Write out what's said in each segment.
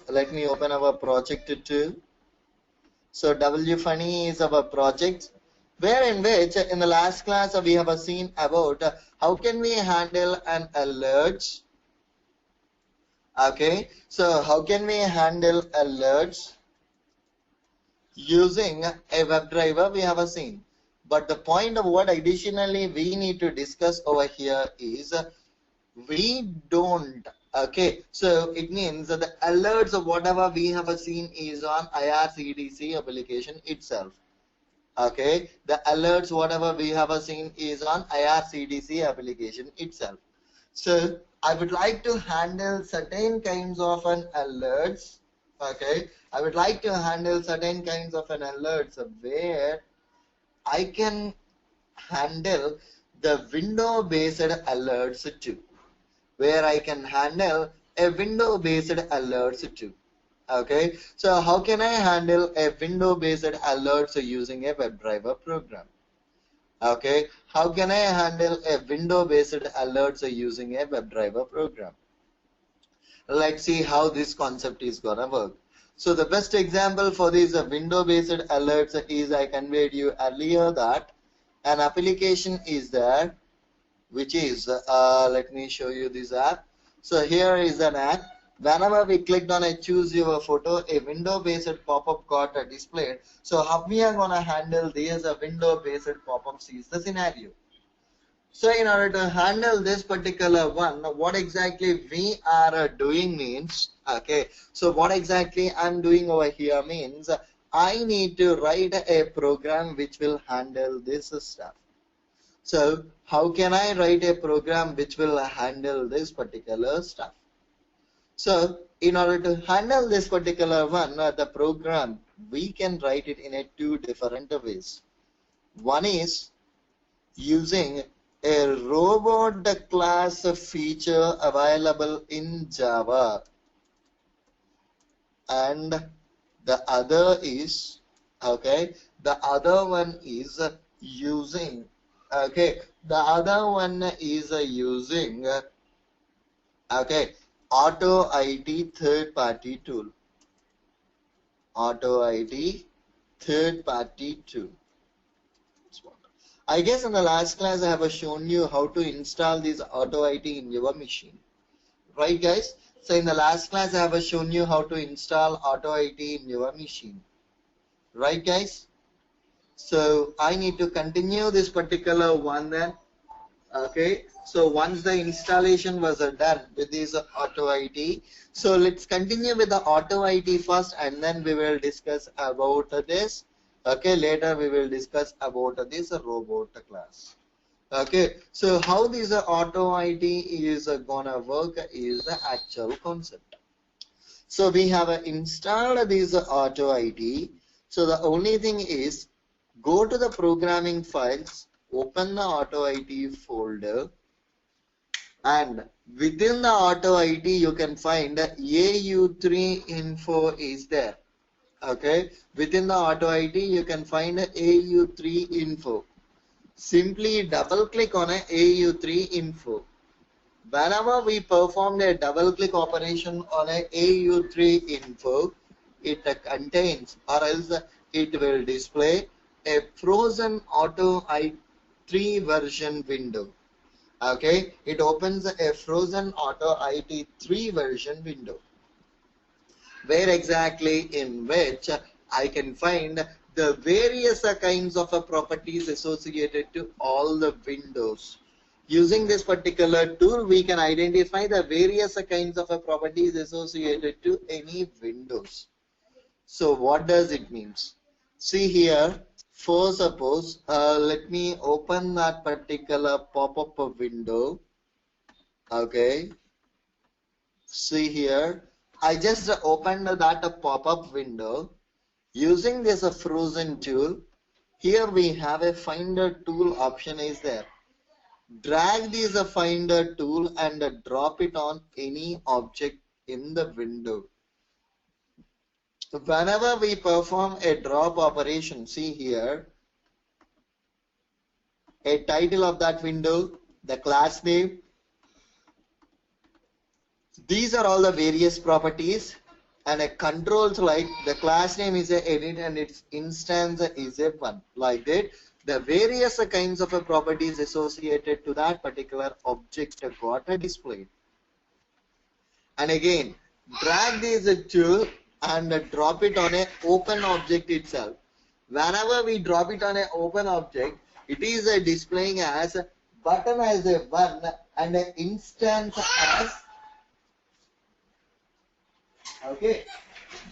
Let me open our project too. So WFunny is our project, where in which in the last class we have seen about how can we handle an alert. Okay, so how can we handle alerts using a WebDriver we have seen. But the point of what additionally we need to discuss over here is we don't. Okay, so it means that the alerts of whatever we have seen is on IRCDC application itself. Okay, the alerts whatever we have seen is on IRCDC application itself. So I would like to handle certain kinds of an alerts. Okay, I would like to handle certain kinds of an alerts where I can handle the window based alerts too, where I can handle a window based alerts too. Okay, so how can I handle a window based alerts using a WebDriver program? Okay, how can I handle a window based alerts using a WebDriver program? Let's see how this concept is gonna work. So the best example for these window based alerts is I conveyed you earlier that an application is there which is let me show you this app. So here is an app. Whenever we clicked on a choose your photo, a window based pop-up got displayed. So how we are gonna handle this window based pop-ups is the scenario. So in order to handle this particular one, what exactly we are doing means, okay, so what exactly I'm doing over here means I need to write a program which will handle this stuff. So how can I write a program which will handle this particular stuff? So in order to handle this particular one, the program, we can write it in two different ways. One is using a robot class feature available in Java, and the other is, okay, the other one is using, okay, the other one is using, okay, Auto IT third party tool. Auto IT third party tool. I guess in the last class I have shown you how to install this Auto IT in your machine. Right guys? So in the last class I have shown you how to install Auto IT in your machine. Right guys? So I need to continue this particular one then. Okay. So once the installation was done with this Auto IT, so let's continue with the Auto IT first and then we will discuss about this. Okay, later we will discuss about this robot class. Okay, so how this Auto IT is gonna work is the actual concept. So we have installed this Auto IT. So the only thing is go to the programming files, open the Auto IT folder, and within the Auto IT you can find AU3 info is there. Okay, within the Auto ID you can find AU3 info. Simply double click on a AU3 info. Whenever we performed a double click operation on a AU3 info, it contains or else it will display a frozen Auto IT3 version window. Okay, it opens a frozen Auto IT3 version window, where exactly in which I can find the various kinds of properties associated to all the windows. Using this particular tool, we can identify the various kinds of properties associated to any windows. So what does it mean? See here, for suppose, let me open that particular pop-up window. Okay. See here, I just opened that pop-up window. Using this frozen tool, here we have a finder tool option is there. Drag this finder tool and drop it on any object in the window. Whenever we perform a drop operation, see here, a title of that window, the class name, these are all the various properties. and a controls like the class name is a edit and its instance is a one, like that the various kinds of properties associated to that particular object got displayed. And again, drag these two and drop it on a open object itself. Whenever we drop it on an open object, it is displaying as button as a one and an instance as, okay,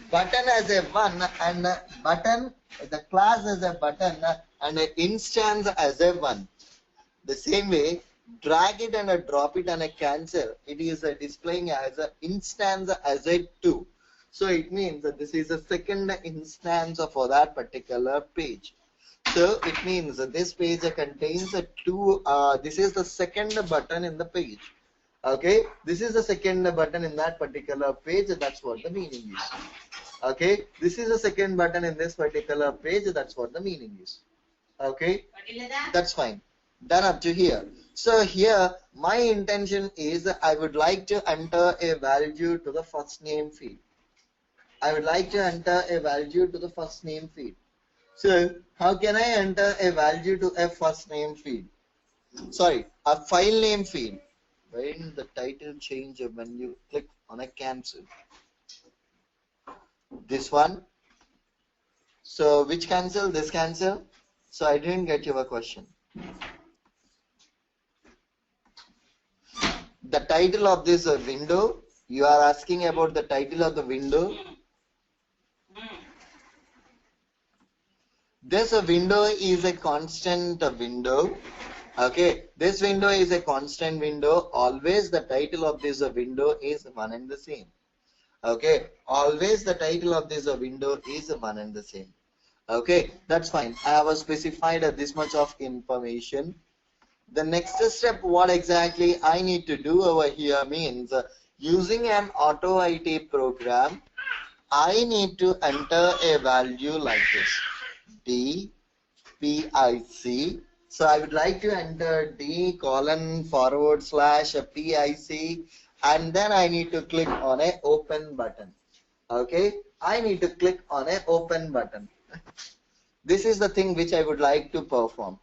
button as a one and button, the class as a button and an instance as a one. The same way, drag it and drop it and cancel. It is displaying as an instance as a 2. So it means that this is a second instance for that particular page. So it means that this page contains a two. This is the second button in the page. Okay, this is the second button in that particular page. That's what the meaning is. Okay, this is the second button in this particular page. That's what the meaning is. Okay, that's fine. Done up to here. So here my intention is I would like to enter a value to the first name field. I would like to enter a value to the first name field. So how can I enter a value to a first name field? Sorry, a file name field. When the title change when you click on a cancel. This one. So which cancel? This cancel. So I didn't get your question. The title of this window, you are asking about the title of the window. This window is a constant window. Okay, this window is a constant window. Always the title of this window is one and the same. Okay, always the title of this window is one and the same. Okay, that's fine. I have specified this much of information. The next step, what exactly I need to do over here means using an auto IT program, I need to enter a value like this, D PIC. So I would like to enter D:// PIC, and then I need to click on a open button. Okay, I need to click on a open button. This is the thing which I would like to perform.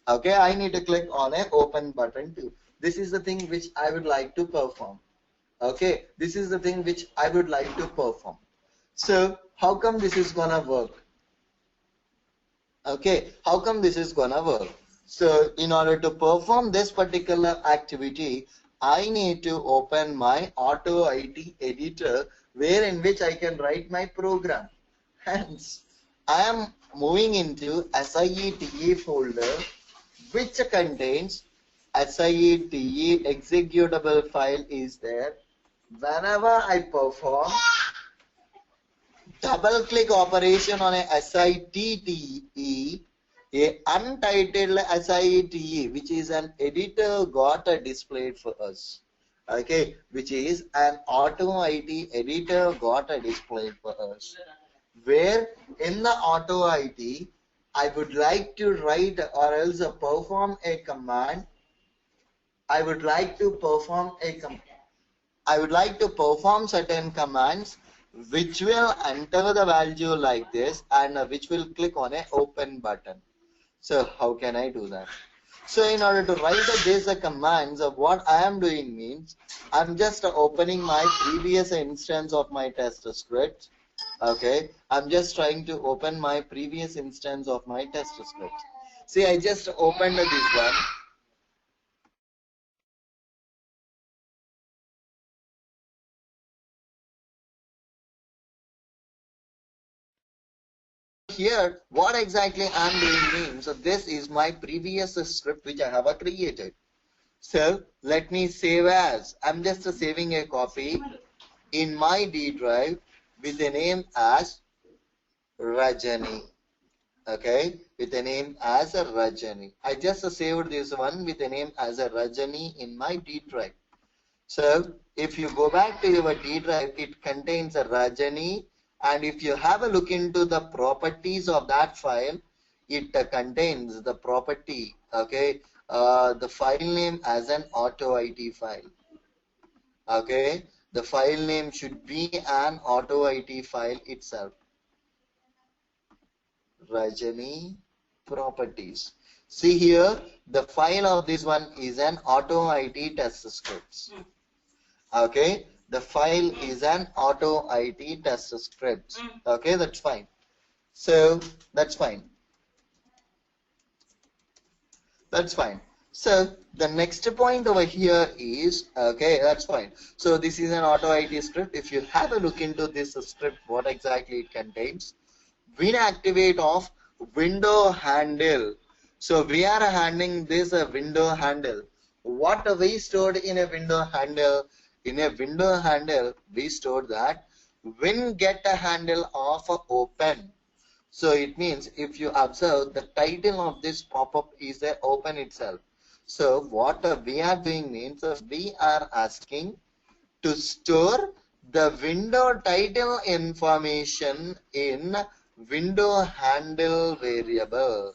Okay, I need to click on a open button too. This is the thing which I would like to perform. Okay, this is the thing which I would like to perform. So how come this is gonna work? Okay, how come this is gonna work? So in order to perform this particular activity, I need to open my auto IT editor where in which I can write my program. Hence, I am moving into SIETE folder which contains SIETE executable file is there. Whenever I perform double click operation on a SIETE, a untitled SIETE, which is an editor got displayed for us. Okay, which is an auto IT editor got displayed for us. Where in the auto IT, I would like to write or else perform a command. I would like to perform certain commands which will enter the value like this and which will click on a open button. So how can I do that? So in order to write these commands, what I am doing means I'm just opening my previous instance of my test script. Okay, I'm just trying to open my previous instance of my test script. See, I just opened this one. Here, what exactly I'm doing means, so this is my previous script which I have created. So let me save as, I'm just saving a copy in my D drive with a name as Rajani. Okay, with a name as a Rajani. I just saved this one with a name as a Rajani in my D drive. So if you go back to your D drive, it contains a Rajani, and if you have a look into the properties of that file, it contains the property, okay, the file name as an auto IT file. Okay, The file name should be an auto IT file itself. Rajani properties. See here, the file of this one is an auto IT test scripts. Okay, the file is an auto IT test scripts. Okay, that's fine. So that's fine. That's fine. So the next point over here is, okay, that's fine. So this is an auto IT script. If you have a look into this script, what exactly it contains, when activate of window handle. So we are handling this window handle. What we stored in a window handle? In a window handle, we stored that when get a handle of open. So it means if you observe, the title of this pop-up is a open itself. So what we are doing means we are asking to store the window title information in window handle variable.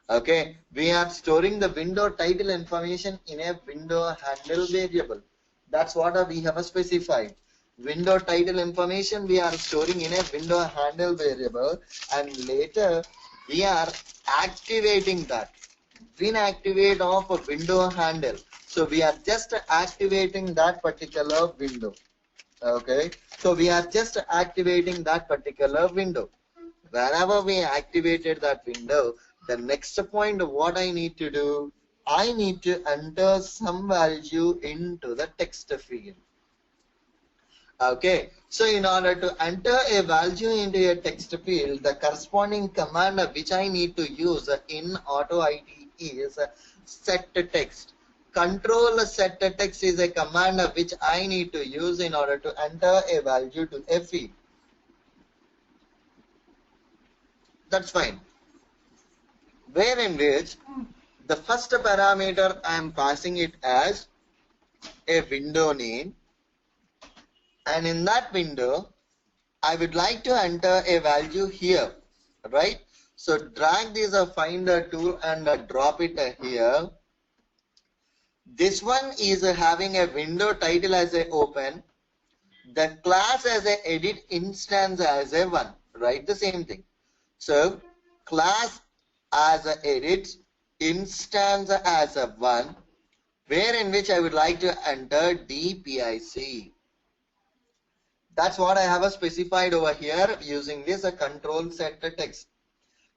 Okay, we are storing the window title information in a window handle variable. That's what we have specified. Window title information we are storing in a window handle variable, and later we are activating that. When activate of a window handle, so we are just activating that particular window. Okay, so we are just activating that particular window. Whenever we activated that window, the next point what I need to do, I need to enter some value into the text field. Okay, so in order to enter a value into a text field, the corresponding command which I need to use in auto IT is set text. Control set text is a command which I need to use in order to enter a value to a field. That's fine. Where in which the first parameter I am passing it as a window name, and in that window I would like to enter a value here, right? So drag this finder tool and drop it here. This one is having a window title as a open, the class as a edit instance as a 1, right? The same thing. So class as a edit, instance as a 1, where in which I would like to enter DPIC. That's what I have specified over here using this control set text.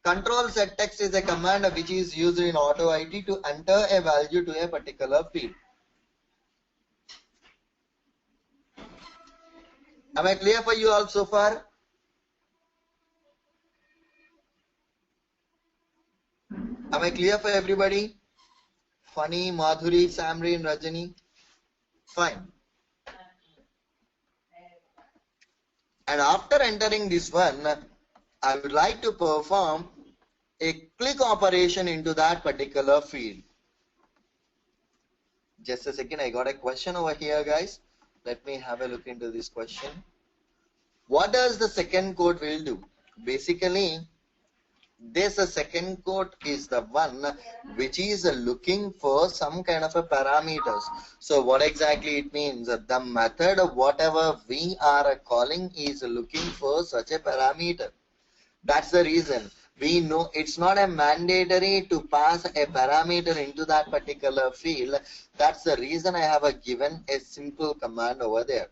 Control set text is a command which is used in auto IT to enter a value to a particular field. Am I clear for you all so far? Am I clear for everybody? Funny, Madhuri, Samri, and Rajani? Fine. And after entering this one, I would like to perform a click operation into that particular field. Just a second, I got a question over here, guys. Let me have a look into this question. What does the second quote will do? Basically, this second quote is the one which is looking for some kind of a parameters. So what exactly it means? The method of whatever we are calling is looking for such a parameter. That's the reason. We know it's not a mandatory to pass a parameter into that particular field. That's the reason I have given a simple command over there,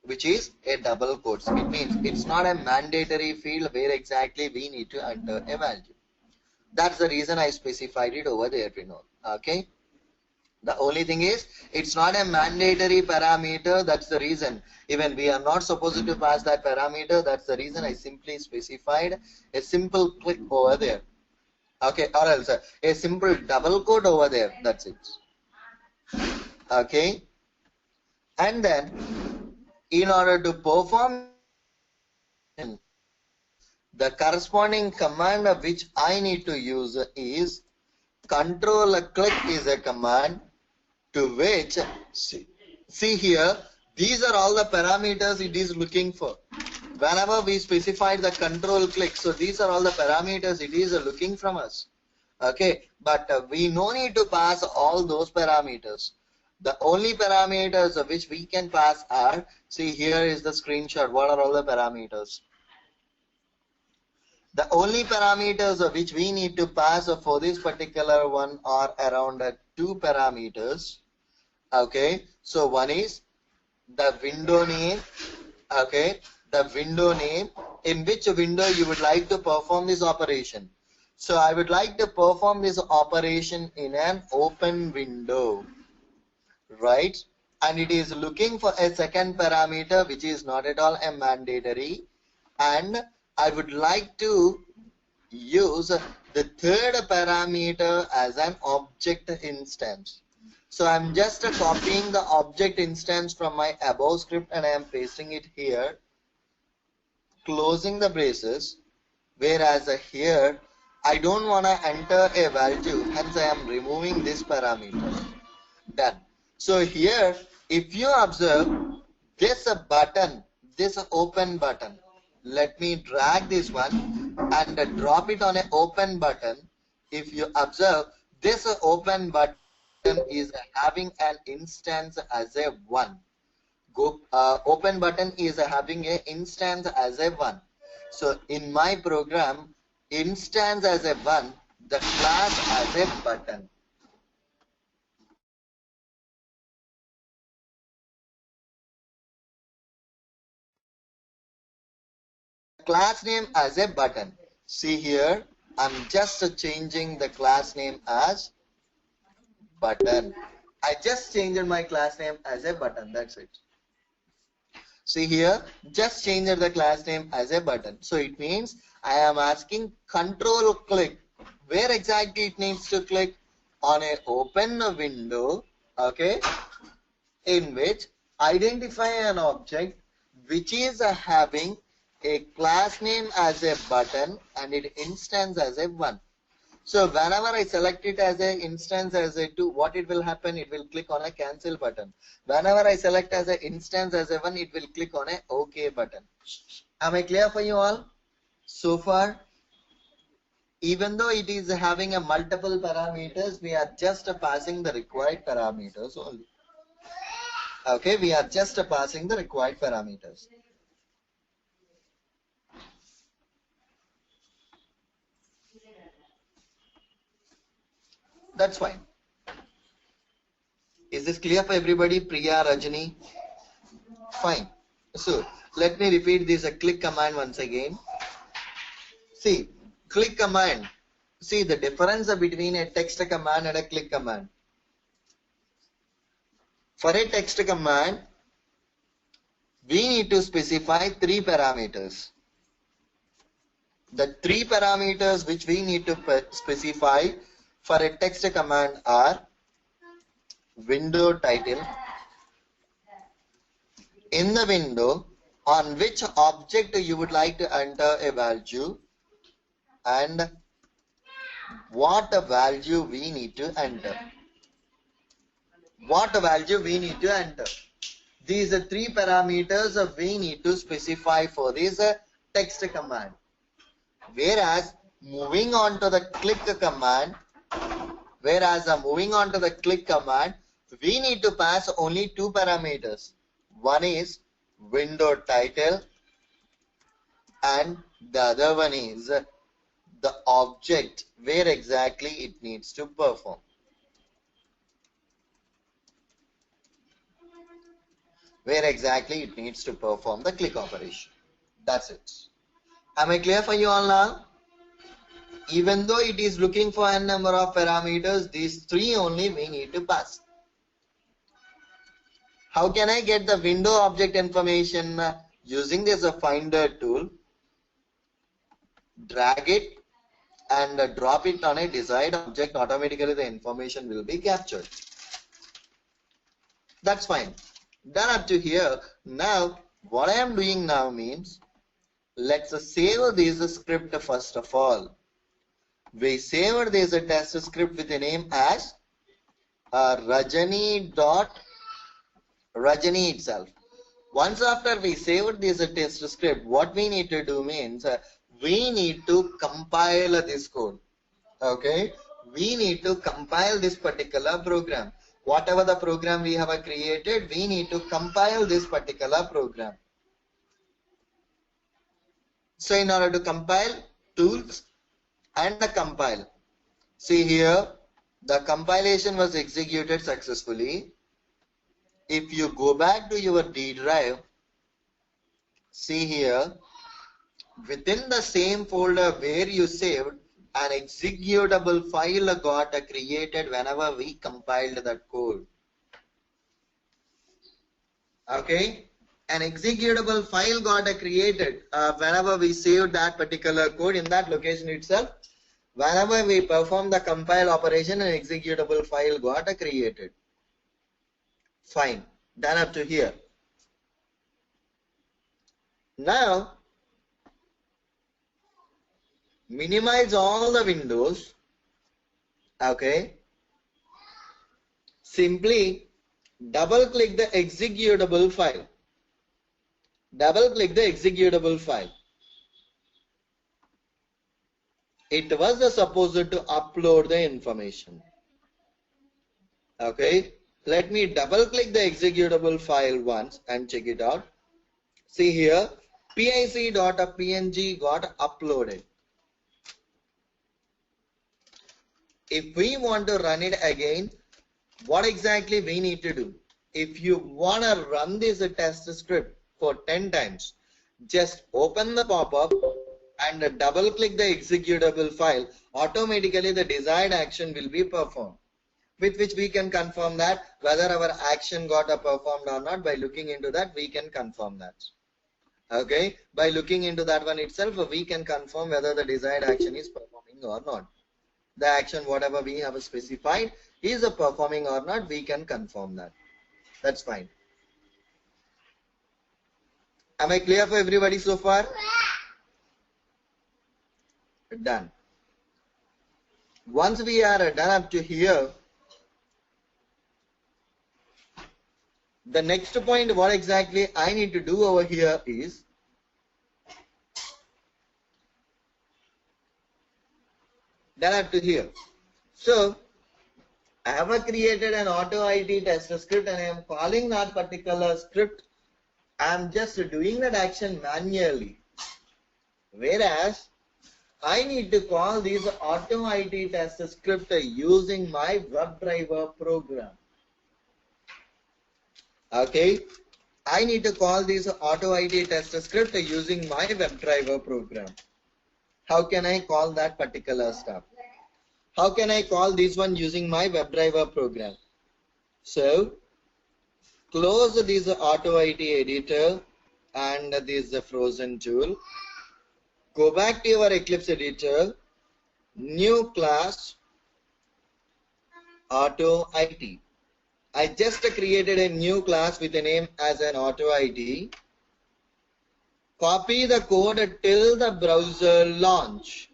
which is a double quotes. It means it's not a mandatory field where exactly we need to enter a value. That's the reason I specified it over there, Vinod. Okay. The only thing is, it's not a mandatory parameter. That's the reason. Even we are not supposed to pass that parameter. That's the reason I simply specified a simple click over there. Okay, or else a simple double quote over there. That's it. Okay. And then, in order to perform the corresponding command which I need to use is control click is a command to which, see here, these are all the parameters it is looking for. Whenever we specified the control click, so these are all the parameters it is looking from us. Okay, but we no need to pass all those parameters. The only parameters of which we can pass are, see here is the screenshot, what are all the parameters? The only parameters of which we need to pass for this particular one are around two parameters. Okay, so one is the window name, okay, the window name, in which window you would like to perform this operation. So I would like to perform this operation in an open window, right? And it is looking for a second parameter which is not at all a mandatory, and I would like to use the third parameter as an object instance. So I'm just copying the object instance from my above script and I am pasting it here, closing the braces, whereas here I don't want to enter a value, hence I am removing this parameter. Done. So here, if you observe this button, this open button, let me drag this one and drop it on an open button. If you observe, this open button is having an instance as a 1. Open button is having an instance as a 1. So in my program, instance as a 1, the class as a button. Class name as a button. See here, I'm just changing the class name as button. I just changed my class name as a button. That's it. See here, just changed the class name as a button. So it means I am asking control click. Where exactly it needs to click? On a open window, okay, in which identify an object which is having a class name as a button and it instance as a 1. So whenever I select it as an instance as a 2, what it will happen? It will click on a cancel button. Whenever I select as an instance as a 1, it will click on a OK button. Am I clear for you all? So far, even though it is having a multiple parameters, we are just passing the required parameters only. Okay, we are just passing the required parameters. That's fine. Is this clear for everybody? Priya, Rajani? Fine. So let me repeat this click command once again. See, click command. See the difference between a text command and a click command. For a text command, we need to specify 3 parameters. The 3 parameters which we need to specify for a text command are window title, in the window on which object you would like to enter a value, and what value we need to enter. What value we need to enter. These are 3 parameters we need to specify for this text command. Whereas moving on to the click command, we need to pass only 2 parameters. One is window title and the other one is the object where exactly it needs to perform. Where exactly it needs to perform the click operation. That's it. Am I clear for you all now? Even though it is looking for a number of parameters, these 3 only we need to pass. How can I get the window object information? Using this finder tool, drag it and drop it on a desired object, automatically the information will be captured. That's fine. Done up to here. Now what I am doing now means, let's save this script first of all. We saved this test script with a name as Rajani itself. Once after we saved this test script, what we need to do means we need to compile this code. Okay, we need to compile this particular program. whatever the program we have created, we need to compile this particular program. So in order to compile, tools and the compile. See here, the compilation was executed successfully. If you go back to your D drive, see here, within the same folder where you saved, an executable file got created whenever we compiled that code. Okay, an executable file got created whenever we saved that particular code in that location itself. Whenever we perform the compile operation, an executable file got created. Fine, done up to here. Now, minimize all the windows. Okay, simply double click the executable file. Double click the executable file. It was supposed to upload the information. Okay, let me double click the executable file once and check it out. See here, pic.png got uploaded. If we want to run it again, what exactly we need to do? If you want to run this test script for 10 times, just open the pop-up and double click the executable file. Automatically the desired action will be performed, with which we can confirm that whether our action got performed or not. By looking into that, we can confirm that. Okay, by looking into that one itself, we can confirm whether the desired action is performing or not. The action whatever we have specified is performing or not, we can confirm that. That's fine. Am I clear for everybody so far? Done. Once we are done up to here, the next point what exactly I need to do over here is done up to here. So I have created an auto IT test script and I am calling that particular script. I am just doing that action manually. Whereas I need to call this auto IT test script using my WebDriver program. Okay, I need to call this auto IT test script using my WebDriver program. How can I call that particular stuff? How can I call this one using my WebDriver program? So, close this auto IT editor and this frozen tool. Go back to your Eclipse editor, new class, auto IT. I just created a new class with a name as an auto IT. Copy the code till the browser launch.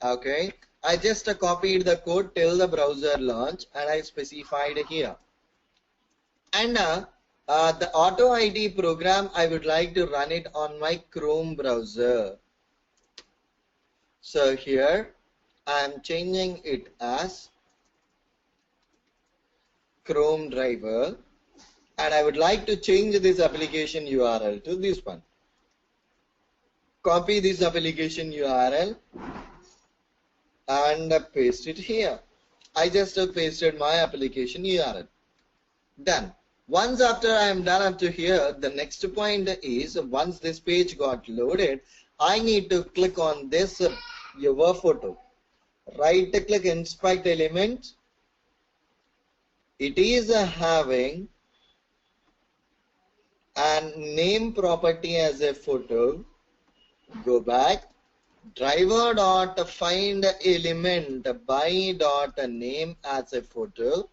Okay, I just copied the code till the browser launch and I specified here. And the auto ID program, I would like to run it on my Chrome browser. So here I am changing it as Chrome driver and I would like to change this application URL to this one. Copy this application URL and paste it here. I just pasted my application URL. Done. Once after I am done up to here, the next point is once this page got loaded, I need to click on this your photo. Right click inspect element. It is having an name property as a photo. Go back. Driver dot find element by dot name as a photo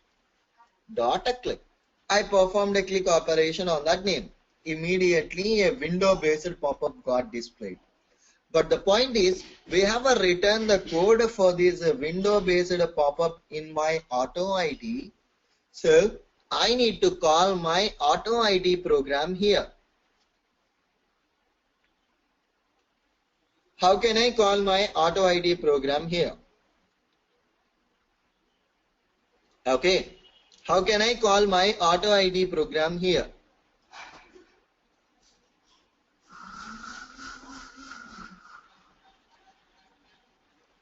dot click. I performed a click operation on that name. Immediately a window based pop-up got displayed. But the point is we have written the code for this window based pop-up in my auto ID. So I need to call my auto ID program here. How can I call my auto ID program here? Okay. How can I call my auto ID program here?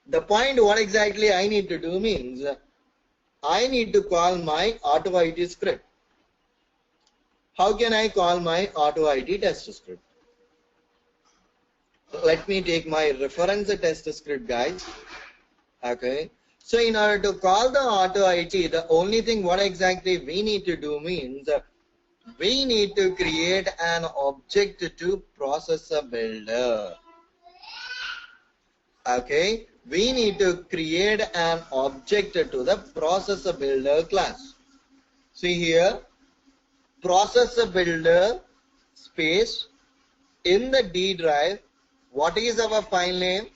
The point what exactly I need to do means I need to call my auto ID script. How can I call my auto ID test script? Let me take my reference test script, guys. Okay. So in order to call the auto ID, the only thing what exactly we need to do means we need to create an object to processor builder. Okay. We need to create an object to the processor builder class. See here, processor builder space in the D drive. What is our file name?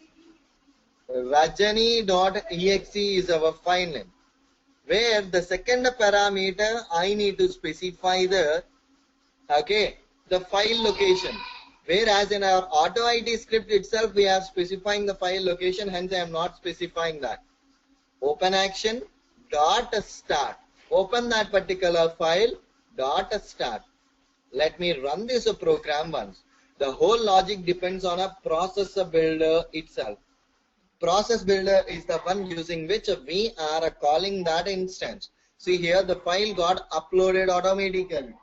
Rajani.exe is our file name, where the second parameter I need to specify the file location, whereas in our auto ID script itself we are specifying the file location, hence I am not specifying that. Open action dot start, open that particular file dot start. Let me run this program once. The whole logic depends on a processor builder itself. Process builder is the one using which we are calling that instance. See here, the file got uploaded automatically.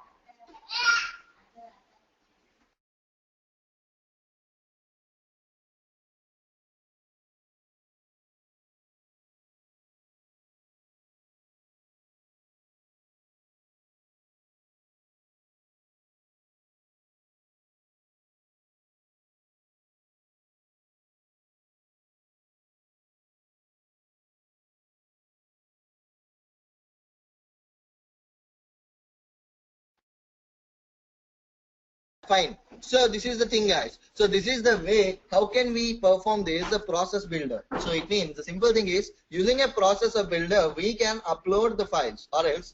Fine. So this is the thing, guys. So this is the way how can we perform this, the process builder. So it means the simple thing is using a processor builder we can upload the files, or else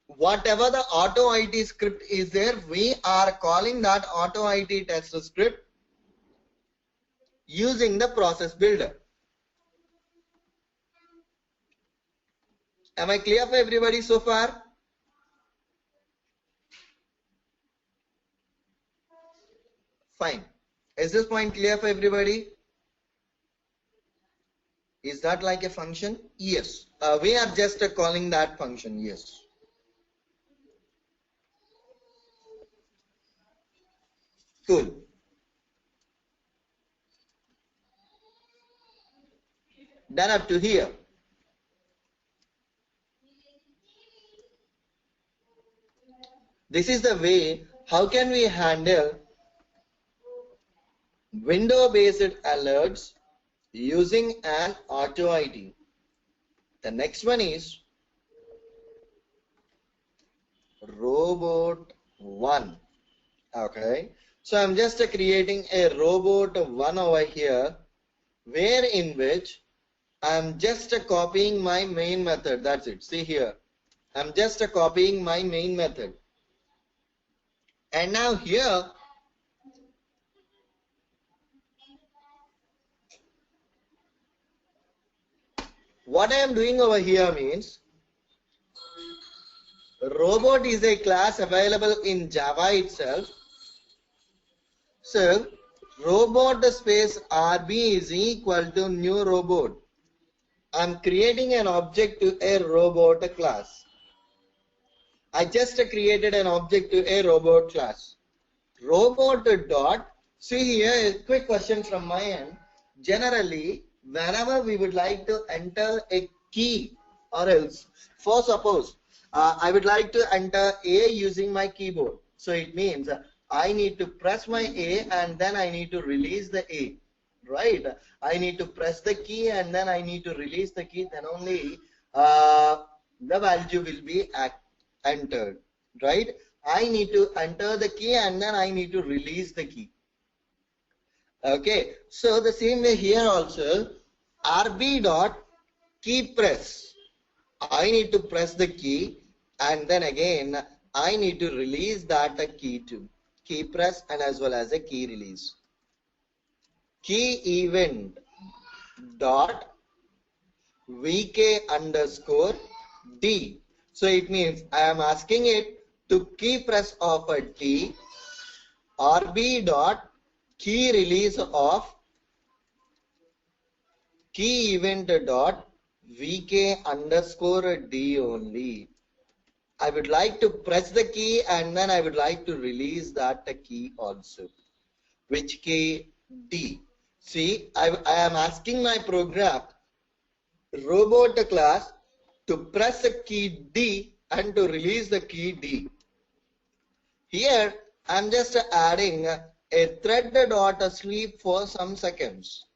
whatever the auto IT script is there, we are calling that auto IT test script using the process builder. Am I clear for everybody so far? Fine. Is this point clear for everybody? Is that like a function? Yes. We are just calling that function. Yes. Cool. Done up to here. This is the way how can we handle window-based alerts using an auto ID. The next one is robot 1. Okay. So I'm just creating a robot 1 over here, where in which I'm just copying my main method. That's it. See here. I'm just copying my main method. And now here, what I am doing over here means robot is a class available in Java itself. So robot space RB is equal to new robot. I'm creating an object to a robot class. I just created an object to a robot class. Robot dot, see here a quick question from my end. Generally, whenever we would like to enter a key, or else, for suppose, I would like to enter A using my keyboard. So it means I need to press my A and then I need to release the A. Right? I need to press the key and then I need to release the key. Then only the value will be entered. Right? I need to enter the key and then I need to release the key. Okay, so the same way here also, RB dot key press. I need to press the key and then again I need to release that key too. Key press and as well as a key release. Key event dot VK underscore D. So it means I am asking it to key press of a D RB dot key release of key event dot VK underscore D only. I would like to press the key and then I would like to release that key also. Which key? D. See, I am asking my program robot class to press the key D and to release the key D. Here I'm just adding a thread dot sleep for some seconds.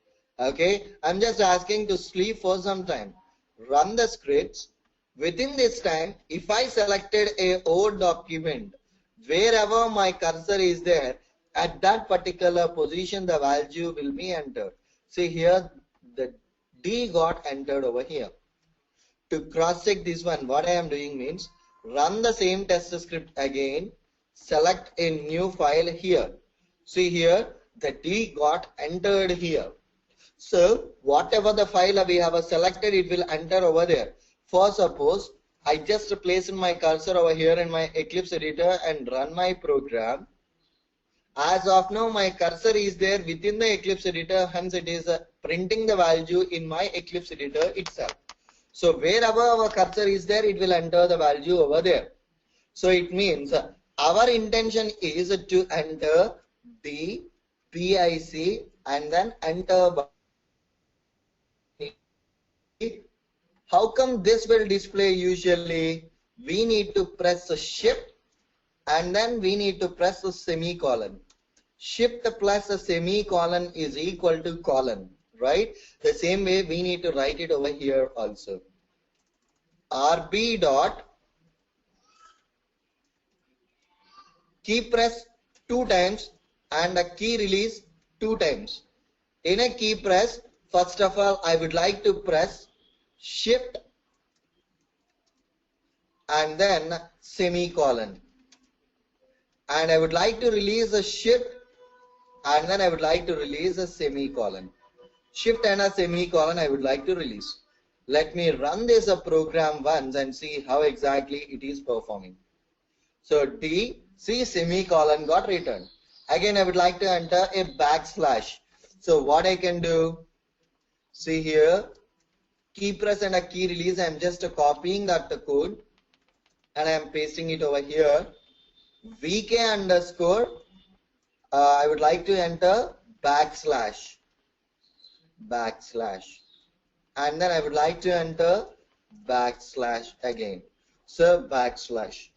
Okay, I'm just asking to sleep for some time. Run the scripts. Within this time, if I selected a old document, wherever my cursor is there, at that particular position the value will be entered. See here, the D got entered over here. To cross check this one, what I am doing means run the same test script again, select a new file here. See here, the D got entered here. So whatever the file we have selected, it will enter over there. For suppose I just placed my cursor over here in my Eclipse editor and run my program. As of now, my cursor is there within the Eclipse editor, hence it is printing the value in my Eclipse editor itself. So wherever our cursor is there, it will enter the value over there. So it means our intention is to enter the PIC and then enter. How come this will display usually? We need to press a shift and then we need to press a semicolon. Shift plus a semicolon is equal to colon, right? The same way we need to write it over here also. RB dot key press 2 times and a key release 2 times. In a key press, first of all, I would like to press shift and then semicolon. And I would like to release a shift and then I would like to release a semicolon. Shift and a semicolon I would like to release. Let me run this program once and see how exactly it is performing. So D, C semicolon got returned. Again I would like to enter a backslash. So what I can do, see here, key press and a key release, I am just copying that code and I am pasting it over here. VK underscore, I would like to enter backslash, and then I would like to enter backslash again. So backslash,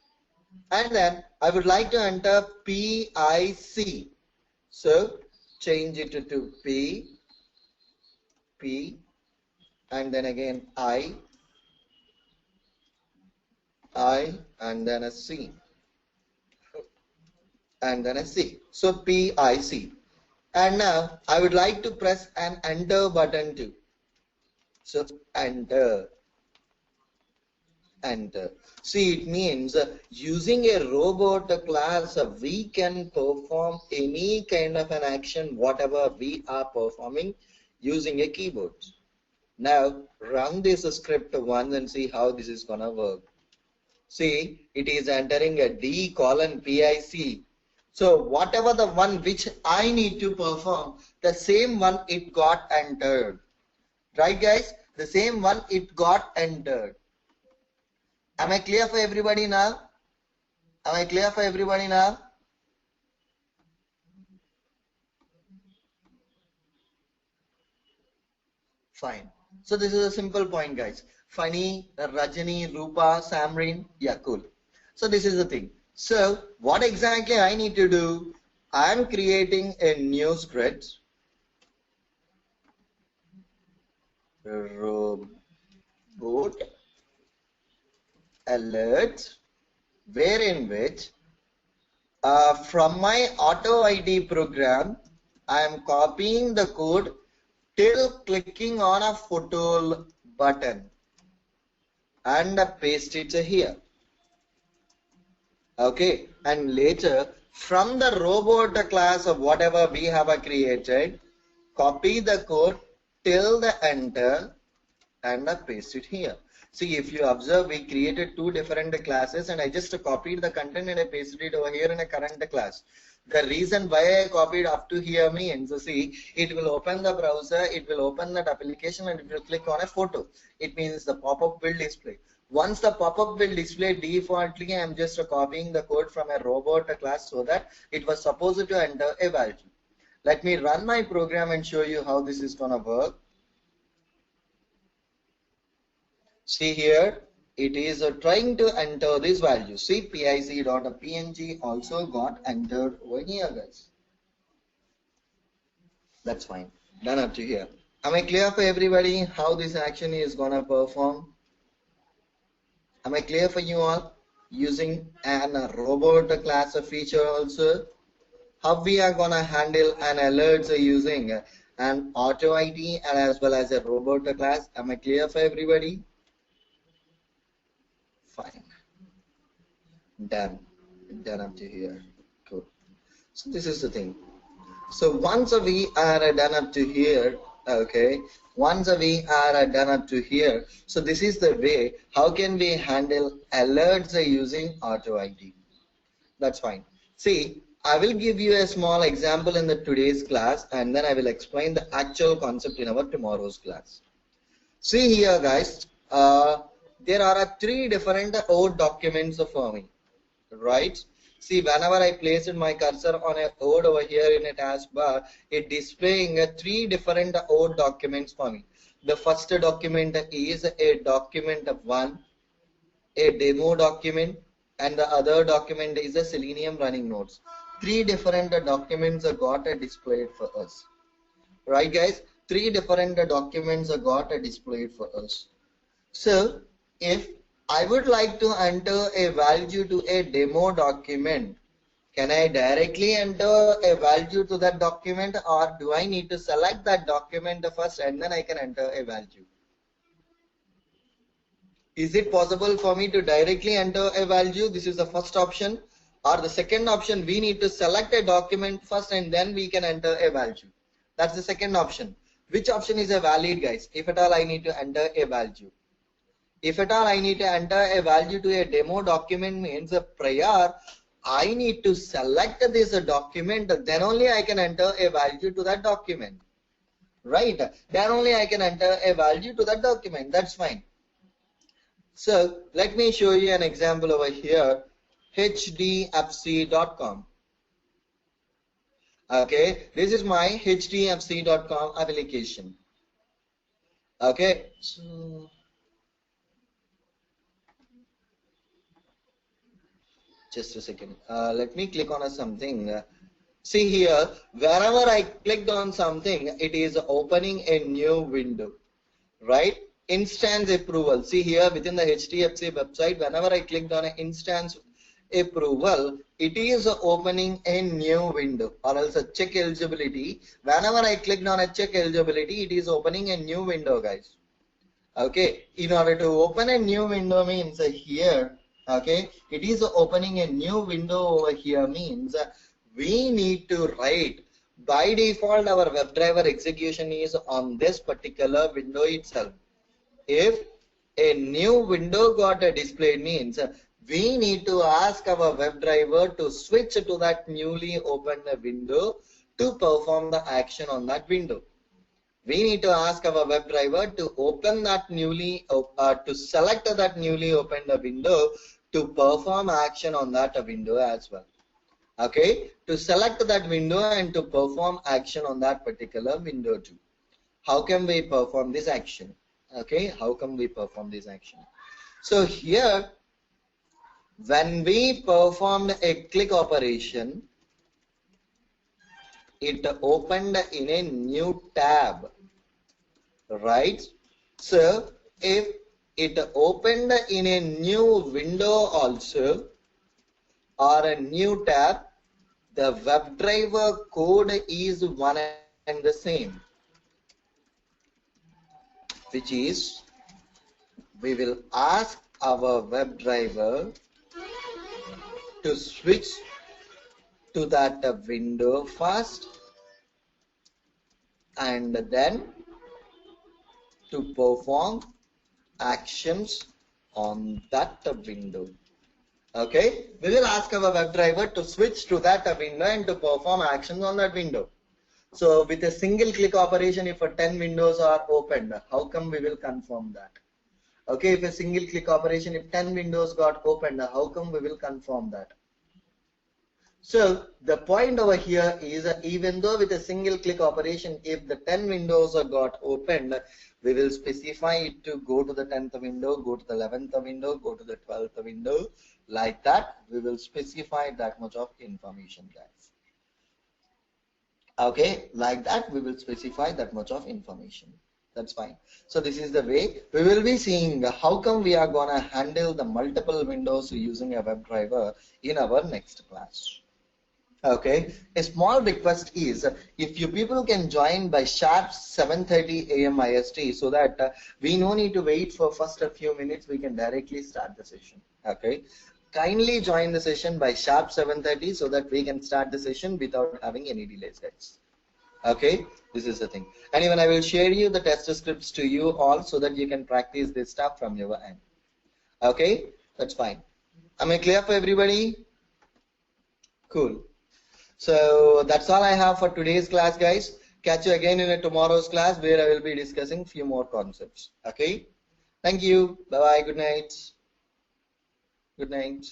and then I would like to enter PIC. So change it to P, and then again I, and then a C. And then a C. So PIC. And now I would like to press an enter button too. So enter. See, it means using a robot class, we can perform any kind of an action, whatever we are performing using a keyboard. Now run this script once and see how this is gonna work. See, it is entering a D colon PIC. So whatever the one which I need to perform, the same one it got entered. Right guys? The same one it got entered. Am I clear for everybody now? Am I clear for everybody now? Fine. So this is a simple point guys. Funny, Rajani, Rupa, Samrin, yeah, cool. So this is the thing. So what exactly I need to do? I am creating a new script. Robot alert, wherein which from my auto ID program, I am copying the code till clicking on a photo button and paste it here. Okay, and later from the robot class of whatever we have created, copy the code till the enter and paste it here. See, if you observe, we created two different classes and I just copied the content and I pasted it over here in a current class. The reason why I copied up to here means, see, it will open the browser, it will open that application and it will click on a photo. It means the pop-up will display. Once the pop-up will display, defaultly I am just copying the code from a robot class so that it was supposed to enter a value. Let me run my program and show you how this is gonna work. See here, it is trying to enter this value. See, pic.png also got entered over here, guys. That's fine. Done up to here. Am I clear for everybody how this action is gonna perform? Am I clear for you all? Using an robot class feature also. How we are gonna handle an alerts using an auto ID and as well as a robot class. Am I clear for everybody? Fine. Done up to here. Cool. So this is the thing. So once we are done up to here, okay, once we are done up to here, so this is the way how can we handle alerts using auto ID. That's fine. See, I will give you a small example in the today's class and then I will explain the actual concept in our tomorrow's class. See here, guys, there are three different OAuth documents for me, right? See, whenever I placed my cursor on a OAuth over here in a taskbar, it displaying three different OAuth documents for me. The first document is a document of one, a demo document, and the other document is a Selenium running nodes. Three different documents are got displayed for us, right, guys? Three different documents are got displayed for us. So if I would like to enter a value to a demo document, can I directly enter a value to that document or do I need to select that document first and then I can enter a value? Is it possible for me to directly enter a value? This is the first option. Or the second option, we need to select a document first and then we can enter a value. That's the second option. Which option is a valid, guys? If at all I need to enter a value. If at all I need to enter a value to a demo document means prior I need to select this document, then only I can enter a value to that document. Right? Then only I can enter a value to that document. That's fine. So let me show you an example over here. hdfc.com. Okay, this is my hdfc.com application. Okay, so just a second. Let me click on something. See here, wherever I clicked on something, it is opening a new window, right? Instance approval. See here within the HDFC website, whenever I clicked on an instance approval, it is opening a new window, or else a check eligibility. Whenever I clicked on a check eligibility, it is opening a new window, guys. Okay, in order to open a new window means here, okay, it is opening a new window over here means we need to write. By default, our WebDriver execution is on this particular window itself. If a new window got displayed means we need to ask our WebDriver to switch to that newly opened window to perform the action on that window. We need to ask our WebDriver to open that to select that newly opened window to perform action on that window as well. Okay, to select that window and to perform action on that particular window too. How can we perform this action? Okay, how can we perform this action? So here, when we performed a click operation, it opened in a new tab, right? So if it opened in a new window also or a new tab, the WebDriver code is one and the same, which is we will ask our WebDriver to switch to that window first and then to perform actions on that window. Okay, we will ask our WebDriver to switch to that window and to perform actions on that window. So with a single click operation, if 10 windows are opened, how come we will confirm that? Okay, if a single click operation, if 10 windows got opened, how come we will confirm that? So the point over here is even though with a single click operation, if the 10 windows are got opened, we will specify it to go to the 10th window, go to the 11th window, go to the 12th window. Like that, we will specify that much of information, guys. Okay, like that, we will specify that much of information. That's fine. So this is the way we will be seeing how come we are gonna handle the multiple windows using a WebDriver in our next class. Okay, a small request is if you people can join by sharp 7:30 a.m. IST so that we no need to wait for first a few minutes, we can directly start the session. Okay, kindly join the session by sharp 7:30 so that we can start the session without having any delays, guys. Okay, this is the thing. And even I will share you the test scripts to you all so that you can practice this stuff from your end. Okay, that's fine. Am I clear for everybody? Cool. So that's all I have for today's class, guys. Catch you again in a tomorrow's class where I will be discussing few more concepts. Okay. Thank you. Bye bye. Good night. Good night.